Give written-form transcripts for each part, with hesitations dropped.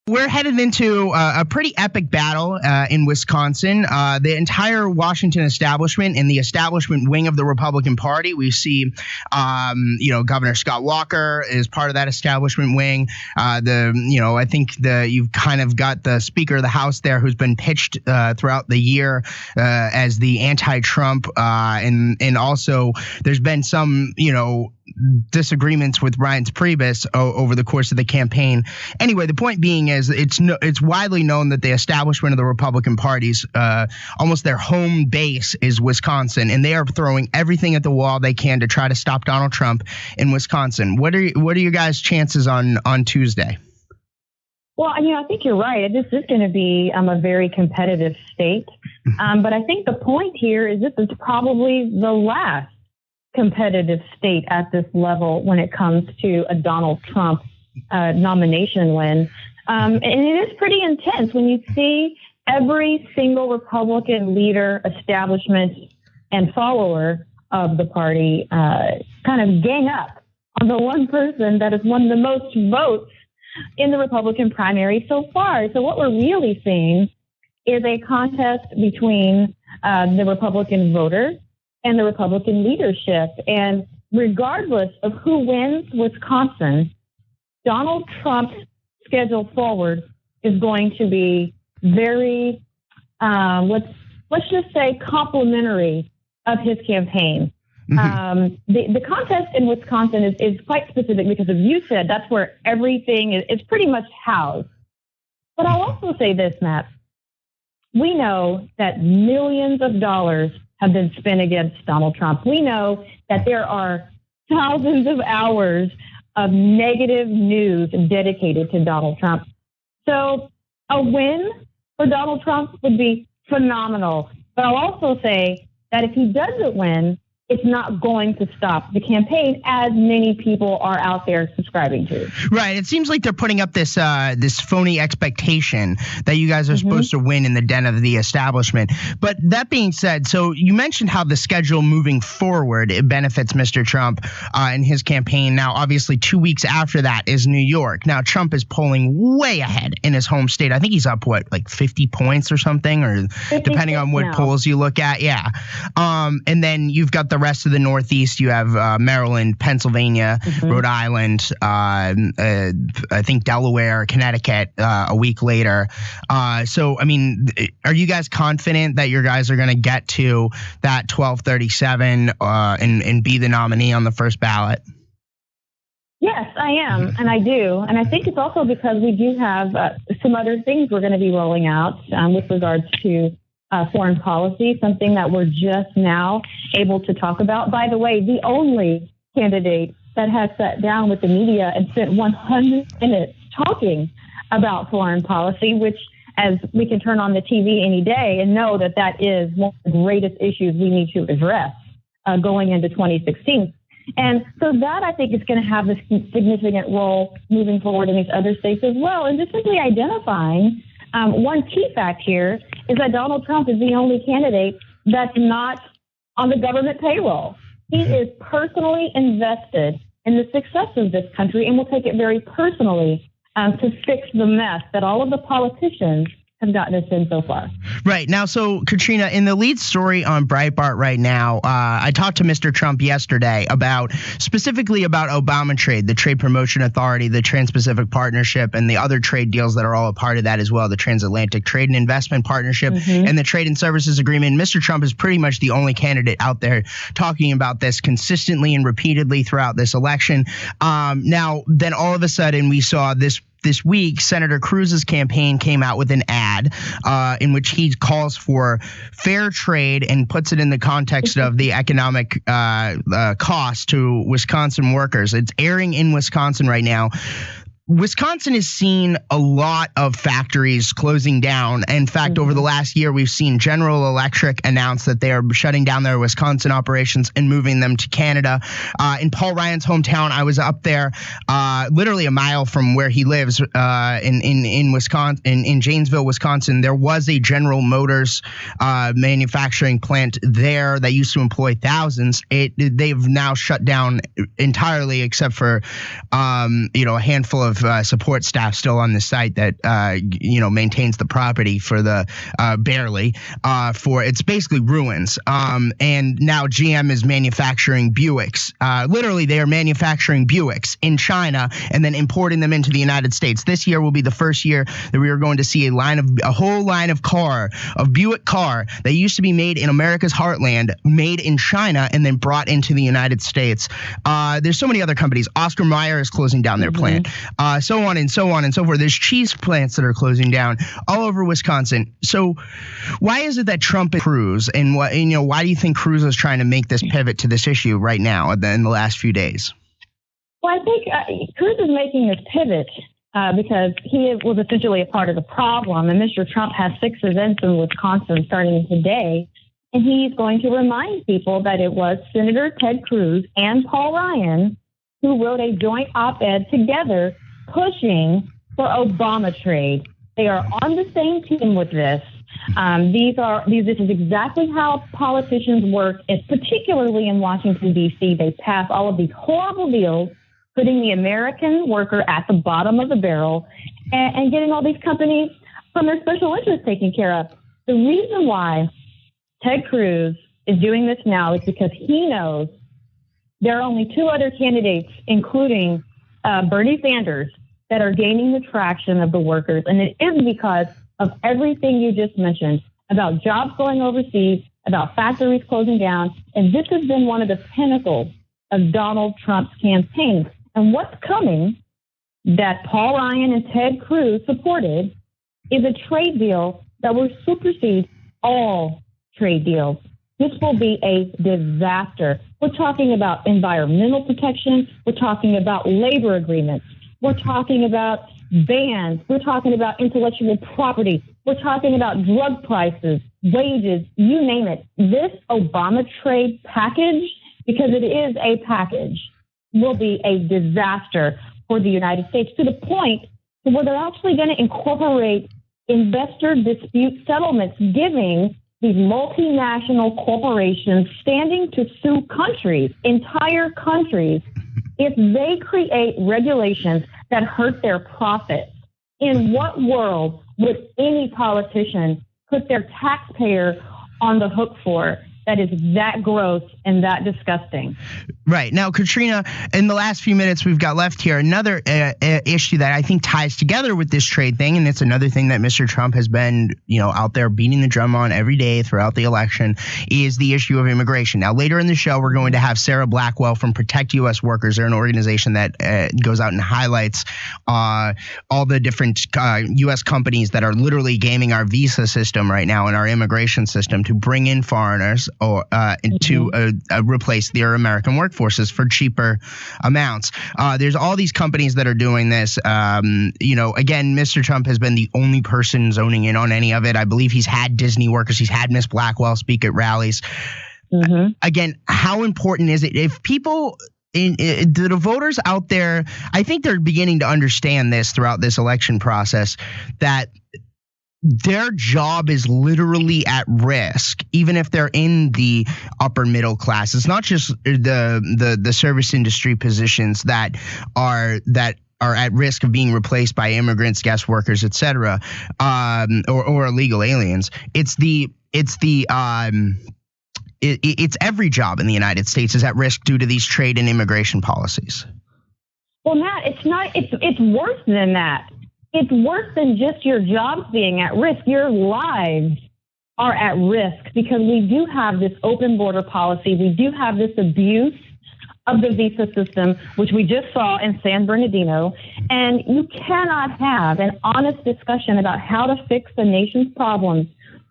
We're headed into a pretty epic battle in Wisconsin. The entire Washington establishment and the establishment wing of the Republican Party. We see, Governor Scott Walker is part of that establishment wing. I think you've kind of got the Speaker of the House there, who's been pitched throughout the year as the anti-Trump, and also there's been some, disagreements with Reince Priebus over the course of the campaign. Anyway, the point being is it's widely known that the establishment of the Republican Party's almost their home base is Wisconsin, and they are throwing everything at the wall they can to try to stop Donald Trump in Wisconsin. What are your guys' chances on Tuesday? Well, I think you're right. This is going to be a very competitive state. But I think the point here is this is probably the last competitive state at this level when it comes to a Donald Trump nomination win. And it is pretty intense when you see every single Republican leader, establishment, and follower of the party kind of gang up on the one person that has won the most votes in the Republican primary so far. So what we're really seeing is a contest between the Republican voters and the Republican leadership. And regardless of who wins Wisconsin, Donald Trump's schedule forward is going to be very, let's just say, complimentary of his campaign. Mm-hmm. The contest in Wisconsin is quite specific because, as you said, that's where everything is pretty much housed. But I'll also say this, Matt. We know that millions of dollars have been spent against Donald Trump. We know that there are thousands of hours of negative news dedicated to Donald Trump. So a win for Donald Trump would be phenomenal. But I'll also say that if he doesn't win, it's not going to stop the campaign, as many people are out there subscribing to. Right. It seems like they're putting up this phony expectation that you guys are supposed to win in the den of the establishment. But that being said, so you mentioned how the schedule moving forward, it benefits Mr. Trump in his campaign. Now, obviously, 2 weeks after that is New York. Now, Trump is polling way ahead in his home state. I think he's up, 50 points or something, or depending on what polls you look at. Yeah. And then you've got the rest of the Northeast. You have Maryland, Pennsylvania, Rhode Island, I think Delaware, Connecticut a week later. So, are you guys confident that your guys are going to get to that 1237 and be the nominee on the first ballot? Yes, I am, and I do. And I think it's also because we do have some other things we're going to be rolling out with regards to foreign policy, something that we're just now able to talk about. By the way, the only candidate that has sat down with the media and spent 100 minutes talking about foreign policy, which, as we can turn on the TV any day and know that that is one of the greatest issues we need to address going into 2016. And so that, I think, is going to have a significant role moving forward in these other states as well. And just simply identifying one key fact here is that Donald Trump is the only candidate that's not on the government payroll. He is personally invested in the success of this country and will take it very personally to fix the mess that all of the politicians have gotten us in so far. Right. Now, so, Katrina, in the lead story on Breitbart right now, I talked to Mr. Trump yesterday specifically about Obama Trade, the Trade Promotion Authority, the Trans-Pacific Partnership, and the other trade deals that are all a part of that as well, the Transatlantic Trade and Investment Partnership and the Trade and Services Agreement. Mr. Trump is pretty much the only candidate out there talking about this consistently and repeatedly throughout this election. Now, then all of a sudden we saw this week, Senator Cruz's campaign came out with an ad in which he calls for fair trade and puts it in the context of the economic cost to Wisconsin workers. It's airing in Wisconsin right now. Wisconsin has seen a lot of factories closing down. In fact, over the last year, we've seen General Electric announce that they are shutting down their Wisconsin operations and moving them to Canada. In Paul Ryan's hometown, I was up there literally a mile from where he lives in Wisconsin, in Janesville, Wisconsin. There was a General Motors manufacturing plant there that used to employ thousands. They've now shut down entirely except for a handful of of support staff still on the site that maintains the property for the barely for it's basically ruins. And now GM is manufacturing Buicks. Literally, they are manufacturing Buicks in China and then importing them into the United States. This year will be the first year that we are going to see a whole line of Buick car that used to be made in America's heartland, made in China, and then brought into the United States. There's so many other companies. Oscar Mayer is closing down their plant, so on and so on and so forth. There's cheese plants that are closing down all over Wisconsin. So why is it that Trump and Cruz, and why do you think Cruz is trying to make this pivot to this issue right now in the last few days? Well, I think Cruz is making this pivot because he was essentially a part of the problem. And Mr. Trump has 6 events in Wisconsin starting today. And he's going to remind people that it was Senator Ted Cruz and Paul Ryan who wrote a joint op-ed together pushing for Obama trade. They are on the same team with this. This is exactly how politicians work, particularly in Washington, D.C. They pass all of these horrible deals, putting the American worker at the bottom of the barrel and getting all these companies from their special interests taken care of. The reason why Ted Cruz is doing this now is because he knows there are only 2 other candidates, including Bernie Sanders, that are gaining the traction of the workers. And it is because of everything you just mentioned about jobs going overseas, about factories closing down. And this has been one of the pinnacles of Donald Trump's campaign. And what's coming that Paul Ryan and Ted Cruz supported is a trade deal that will supersede all trade deals. This will be a disaster. We're talking about environmental protection. We're talking about labor agreements. We're talking about bans. We're talking about intellectual property. We're talking about drug prices, wages, you name it. This Obama trade package, because it is a package, will be a disaster for the United States, to the point where they're actually going to incorporate investor dispute settlements, giving these multinational corporations standing to sue countries, entire countries, if they create regulations that hurt their profits. In what world would any politician put their taxpayer on the hook for? That is that gross and that disgusting. Right. Now, Katrina, in the last few minutes we've got left here, another issue that I think ties together with this trade thing, and it's another thing that Mr. Trump has been, out there beating the drum on every day throughout the election, is the issue of immigration. Now, later in the show, we're going to have Sarah Blackwell from Protect U.S. Workers. They're an organization that goes out and highlights all the different U.S. companies that are literally gaming our visa system right now and our immigration system to bring in foreigners or to replace their American workforces for cheaper amounts. There's all these companies that are doing this. Again, Mr. Trump has been the only person zoning in on any of it. I believe he's had Disney workers. He's had Miss Blackwell speak at rallies. Again, how important is it if people the voters out there, I think they're beginning to understand this throughout this election process, that their job is literally at risk, even if they're in the upper middle class. It's not just the service industry positions that are at risk of being replaced by immigrants, guest workers, et cetera, or illegal aliens. It's every job in the United States is at risk due to these trade and immigration policies. Well, Matt, it's worse than that. It's worse than just your jobs being at risk. Your lives are at risk because we do have this open border policy. We do have this abuse of the visa system, which we just saw in San Bernardino. And you cannot have an honest discussion about how to fix the nation's problems,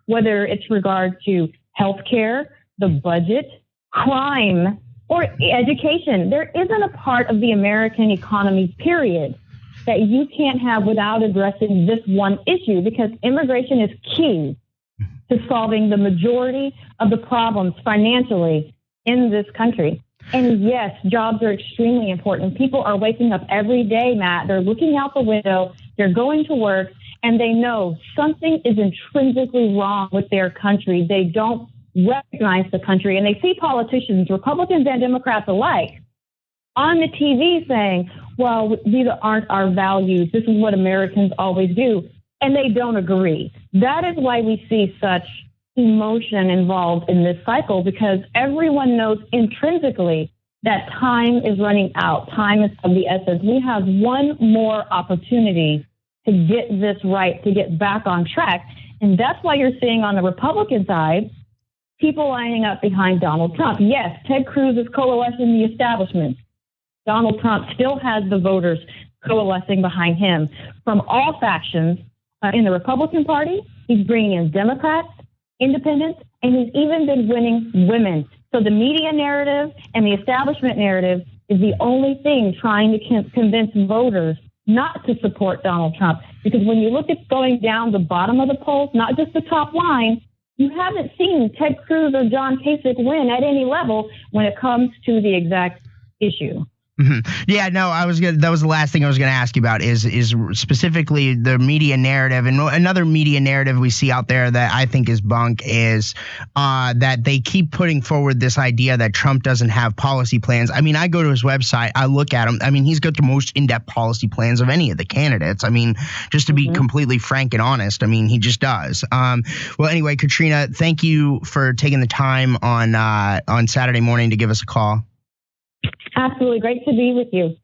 whether it's regard to healthcare, the budget, crime, or education. There isn't a part of the American economy, period, that you can't have without addressing this one issue, because immigration is key to solving the majority of the problems financially in this country. And yes, jobs are extremely important. People are waking up every day, Matt. They're looking out the window, they're going to work, and they know something is intrinsically wrong with their country. They don't recognize the country, and they see politicians, Republicans and Democrats alike, on the TV saying, well, these aren't our values. This is what Americans always do. And they don't agree. That is why we see such emotion involved in this cycle, because everyone knows intrinsically that time is running out. Time is of the essence. We have one more opportunity to get this right, to get back on track. And that's why you're seeing on the Republican side, people lining up behind Donald Trump. Yes, Ted Cruz is coalescing the establishment. Donald Trump still has the voters coalescing behind him from all factions in the Republican Party. He's bringing in Democrats, independents, and he's even been winning women. So the media narrative and the establishment narrative is the only thing trying to convince voters not to support Donald Trump. Because when you look at going down the bottom of the polls, not just the top line, you haven't seen Ted Cruz or John Kasich win at any level when it comes to the exact issue. Mm-hmm. Yeah, no, that was the last thing I was going to ask you about is specifically the media narrative. And another media narrative we see out there that I think is bunk is that they keep putting forward this idea that Trump doesn't have policy plans. I mean, I go to his website, I look at him. I mean, he's got the most in-depth policy plans of any of the candidates. I mean, just to be completely frank and honest, I mean, he just does. Well, anyway, Katrina, thank you for taking the time on Saturday morning to give us a call. Absolutely. Great to be with you.